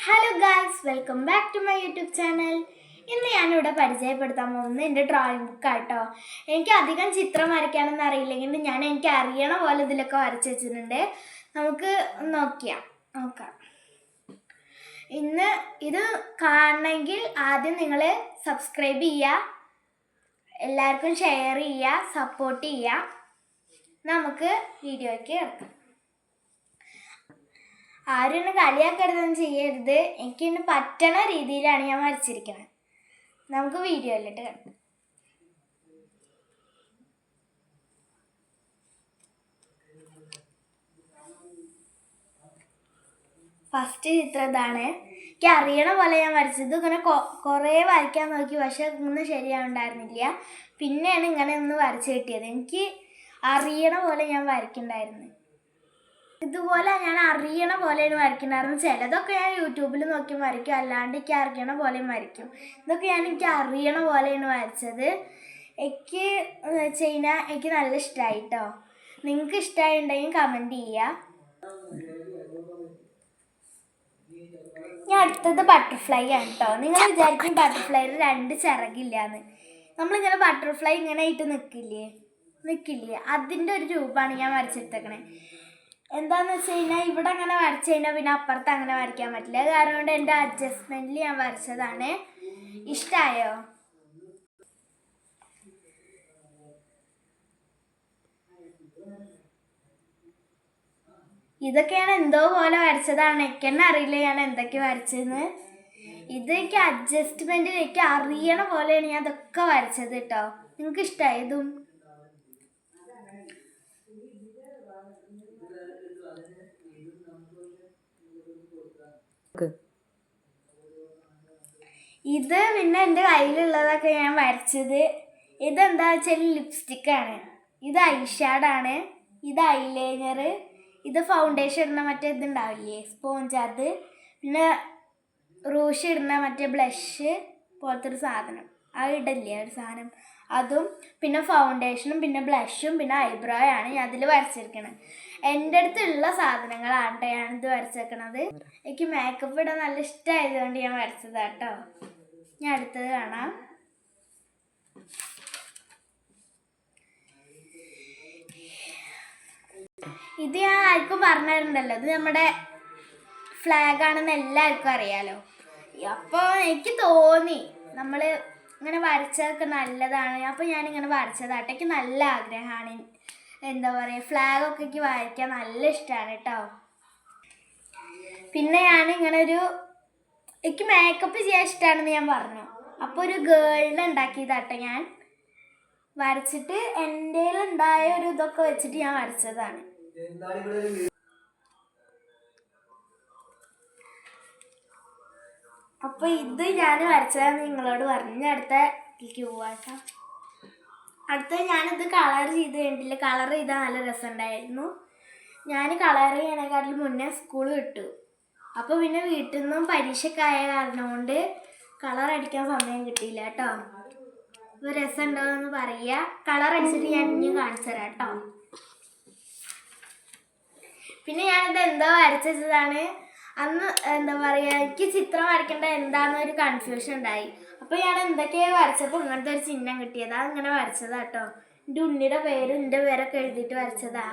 Hello guys, welcome back to my YouTube channel. ഇന്ന് ഞാനിവിടെ പരിചയപ്പെടുത്താൻ പോകുന്നത് എൻ്റെ ഡ്രോയിങ് ബുക്കാട്ടോ. എനിക്ക് അധികം ചിത്രം വരയ്ക്കാനൊന്നും അറിയില്ലെങ്കിൽ എനിക്ക് അറിയണ പോലെ ഇതിലൊക്കെ വരച്ച് വെച്ചിട്ടുണ്ട്. നമുക്ക് നോക്കാം. ഇന്ന് ഇത് കാണണമെങ്കിൽ ആദ്യം നിങ്ങൾ സബ്സ്ക്രൈബ് ചെയ്യുക, എല്ലാവർക്കും ഷെയർ ചെയ്യുക, സപ്പോർട്ട് ചെയ്യുക. നമുക്ക് വീഡിയോയ്ക്ക് കിടക്കാം. ആരും എന്നെ കളിയാക്കരുതൊന്നും ചെയ്യരുത്. എനിക്കിന്ന് പറ്റണ രീതിയിലാണ് ഞാൻ വരച്ചിരിക്കുന്നത്. നമുക്ക് വീഡിയോയിലിട്ട് കിടക്കാം. ഫസ്റ്റ് ചിത്രം ഇതാണ്. എനിക്ക് അറിയണ പോലെ ഞാൻ വരച്ചത്. ഇങ്ങനെ കുറേ വരയ്ക്കാൻ നോക്കി, പക്ഷെ ഒന്നും ശരിയാവുണ്ടായിരുന്നില്ല. പിന്നെയാണ് ഇങ്ങനെ ഒന്ന് വരച്ച് കിട്ടിയത്. എനിക്ക് അറിയണ പോലെ ഞാൻ വരയ്ക്കുന്നുണ്ടായിരുന്നു. ഇതുപോലെ ഞാൻ അറിയണ പോലെയാണ് വരയ്ക്കുന്നുണ്ടായിരുന്നു. ചിലതൊക്കെ ഞാൻ യൂട്യൂബിൽ നോക്കി വരയ്ക്കും, അല്ലാണ്ട് എനിക്ക് അറിയണ പോലെയും വരയ്ക്കും. ഇതൊക്കെ എനിക്ക് അറിയണ പോലെയാണ് വരച്ചത്. എനിക്ക് വെച്ച് കഴിഞ്ഞാൽ എനിക്ക് നല്ല ഇഷ്ടമായി കേട്ടോ. നിങ്ങൾക്ക് ഇഷ്ടമായിട്ടുണ്ടെങ്കിൽ കമൻറ്റ് ചെയ്യുക. ഞാൻ അടുത്തത് ബട്ടർഫ്ലൈ ആണ് കേട്ടോ. നിങ്ങൾ വിചാരിക്കും ബട്ടർഫ്ലൈയിൽ 2 ചിറകില്ലാന്ന്. നമ്മളിങ്ങനെ ബട്ടർഫ്ലൈ ഇങ്ങനെ ആയിട്ട് നിൽക്കില്ലേ, അതിൻ്റെ ഒരു രൂപമാണ് ഞാൻ വരച്ചെടുത്തേക്കണേ. എന്താണെന്ന് വെച്ച് കഴിഞ്ഞാൽ ഇവിടെ അങ്ങനെ വരച്ച് കഴിഞ്ഞാൽ പിന്നെ അപ്പുറത്ത് അങ്ങനെ വരയ്ക്കാൻ പറ്റില്ല. അത് കാരണം കൊണ്ട് എൻ്റെ അഡ്ജസ്റ്റ്മെൻറ്റിൽ ഞാൻ വരച്ചതാണ്. ഇഷ്ടമായോ? ഇതൊക്കെ ഞാൻ എന്തോ പോലെ വരച്ചതാണ്. എനിക്ക് തന്നെ അറിയില്ല ഞാൻ എന്തൊക്കെ വരച്ചതെന്ന്. ഇത് എനിക്ക് അഡ്ജസ്റ്റ്മെൻറ്റിൽ എനിക്ക് അറിയണ പോലെയാണ് ഞാൻ ഇതൊക്കെ വരച്ചത് കേട്ടോ. നിങ്ങൾക്ക് ഇഷ്ടമായി ഇതും? ഇത് പിന്നെ എൻ്റെ കയ്യിലുള്ളതൊക്കെ ഞാൻ വരച്ചത്. ഇതെന്താ വെച്ചാൽ ലിപ്സ്റ്റിക്കാണ്, ഇത് ഐഷാഡാണ്, ഇത് ഐലൈനർ, ഇത് ഫൗണ്ടേഷൻ ഇടുന്ന മറ്റേ ഇതുണ്ടാവില്ലേ സ്പോഞ്ച്, അത്, പിന്നെ റൂഷ് ഇടുന്ന മറ്റേ ബ്ലഷ് പോലത്തെ ഒരു സാധനം, അത് ഇടല്ലേ ഒരു സാധനം, അതും, പിന്നെ ഫൗണ്ടേഷനും, പിന്നെ ബ്ലഷും, പിന്നെ ഐബ്രോ ആണ് ഞാൻ അതിൽ വരച്ചിരിക്കണത്. എൻ്റെ അടുത്തുള്ള സാധനങ്ങളാണ് ഞാനിത് വരച്ചേക്കണത്. എനിക്ക് മേക്കപ്പ് ഇടാൻ നല്ല ഇഷ്ടമായതുകൊണ്ട് ഞാൻ വരച്ചതാട്ടോ. ഞാൻ അടുത്തത് കാണാം. ഇത് ഞാൻ ആർക്കും പറഞ്ഞു തരുന്നുണ്ടല്ലോ, ഇത് നമ്മുടെ ഫ്ലാഗ് ആണെന്ന് എല്ലാവർക്കും അറിയാലോ. അപ്പോൾ എനിക്ക് തോന്നി നമ്മൾ ഇങ്ങനെ വരച്ചതൊക്കെ നല്ലതാണ്. അപ്പോൾ ഞാനിങ്ങനെ വരച്ചതാട്ടെ. എനിക്ക് നല്ല ആഗ്രഹമാണ്, എന്താ പറയുക, ഫ്ലാഗൊക്കെ എനിക്ക് വരയ്ക്കാൻ നല്ല ഇഷ്ടമാണ് കേട്ടോ. പിന്നെ ഞാനിങ്ങനെ എനിക്ക് മേക്കപ്പ് ചെയ്യാൻ ഇഷ്ടമാണെന്ന് ഞാൻ പറഞ്ഞു. അപ്പോൾ ഒരു ഗേളിനെ ഉണ്ടാക്കിയതാട്ടെ ഞാൻ വരച്ചിട്ട്. എൻ്റെ ഉണ്ടായ ഒരു ഇതൊക്കെ വെച്ചിട്ട് ഞാൻ വരച്ചതാണ്. അപ്പോൾ ഇത് ഞാൻ വരച്ചതാന്ന് നിങ്ങളോട് പറഞ്ഞ് അടുത്തേക്ക് പോവാട്ടോ. ഞാനിത് കളർ ചെയ്ത് കഴിഞ്ഞിട്ടില്ല. കളർ ചെയ്താൽ നല്ല രസമുണ്ടായിരുന്നു. ഞാൻ കളർ ചെയ്യണേക്കാട്ടിൽ മുന്നേ സ്കൂൾ വിട്ടു. അപ്പോൾ പിന്നെ വീട്ടിൽ നിന്നും പരീക്ഷയ്ക്കായ കാരണം കൊണ്ട് കളർ അടിക്കാൻ സമയം കിട്ടിയില്ല കേട്ടോ. അപ്പോൾ രസം ഉണ്ടോയെന്ന് പറയുക. കളർ അടിച്ചിട്ട് ഞാൻ ഇനിയും കാണിച്ചു തരാം കേട്ടോ. പിന്നെ ഞാനിത് എന്തോ വരച്ചതാണ് അന്ന്. എന്താ പറയുക, എനിക്ക് ചിത്രം വരയ്ക്കേണ്ട എന്താണെന്നൊരു കൺഫ്യൂഷൻ ഉണ്ടായി. അപ്പോൾ ഞാൻ എന്തൊക്കെയാണ് വരച്ചപ്പോൾ ഇങ്ങനത്തെ ഒരു ചിഹ്നം കിട്ടിയത്. അതിങ്ങനെ വരച്ചതാ കേട്ടോ. എൻ്റെ ഉണ്ണിയുടെ പേരും എൻ്റെ പേരൊക്കെ എഴുതിയിട്ട് വരച്ചതാ.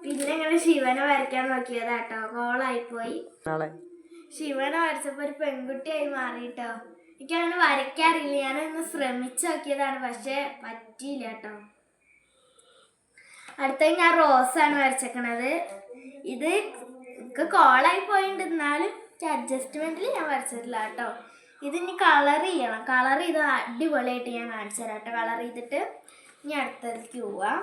പിന്നെ ഇങ്ങനെ ശിവനെ വരയ്ക്കാൻ നോക്കിയതാ കേട്ടോ. കോളായിപ്പോയി. ശിവനെ വരച്ചപ്പോൾ ഒരു പെൺകുട്ടിയായി മാറിയിട്ടോ. എനിക്കങ്ങനെ വരയ്ക്കാറില്ല. ഞാനൊന്ന് ശ്രമിച്ചു നോക്കിയതാണ്, പക്ഷേ പറ്റിയില്ല കേട്ടോ. അടുത്തത് ഞാൻ റോസാണ് വരച്ചേക്കണത്. ഇത് കോളായി പോയിട്ടുണ്ട്, എന്നാലും അഡ്ജസ്റ്റ്മെൻറ്റിൽ ഞാൻ വരച്ചിട്ടില്ല കേട്ടോ. ഇതിനി കളർ ചെയ്യണം. കളർ ചെയ്ത് അടിപൊളിയായിട്ട് ഞാൻ കാണിച്ചു തരാം കേട്ടോ. കളർ ചെയ്തിട്ട് ഇനി അടുത്തതിലേക്ക് പോവാം.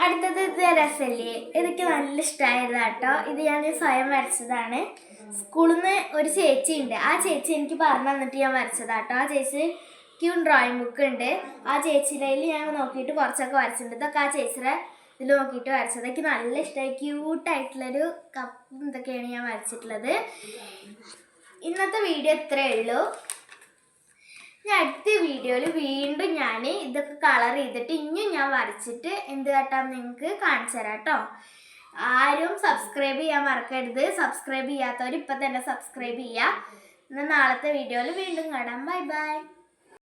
അടുത്തത് ഇത് രസമല്ലേ, ഇതൊക്കെ നല്ല ഇഷ്ടമായത് കേട്ടോ. ഇത് ഞാൻ സ്വയം വരച്ചതാണ്. സ്കൂളിൽ നിന്ന് ഒരു ചേച്ചി ഉണ്ട്, ആ ചേച്ചി എനിക്ക് പറഞ്ഞു തന്നിട്ട് ഞാൻ വരച്ചതാട്ടോ. ആ ചേച്ചിക്ക് ഡ്രോയിങ് ബുക്ക് ഉണ്ട്. ആ ചേച്ചിയുടെ ഞാൻ നോക്കിയിട്ട് കുറച്ചൊക്കെ വരച്ചിട്ടുണ്ട്. ഇതൊക്കെ ആ ചേച്ചിയുടെ ഇതിൽ നോക്കിയിട്ട് വരച്ചത്. എനിക്ക് നല്ല ഇഷ്ടമായി. ക്യൂട്ടായിട്ടുള്ളൊരു കപ്പും ഇതൊക്കെയാണ് ഞാൻ വരച്ചിട്ടുള്ളത്. ഇന്നത്തെ വീഡിയോ ഇത്രയേ ഉള്ളൂ. ഞാൻ അടുത്ത വീഡിയോയിൽ വീണ്ടും ഞാൻ ഇതൊക്കെ കളർ ചെയ്തിട്ട് ഇനിയും ഞാൻ വരച്ചിട്ട് എന്ത് കാട്ടാം നിങ്ങൾക്ക് കാണിച്ചു തരാം കേട്ടോ. ആരും സബ്സ്ക്രൈബ് ചെയ്യാൻ മറക്കരുത്. സബ്സ്ക്രൈബ് ചെയ്യാത്തവർ ഇപ്പം തന്നെ സബ്സ്ക്രൈബ് ചെയ്യുക. എന്നാൽ നാളത്തെ വീഡിയോയിൽ വീണ്ടും കാണാം. Bye bye.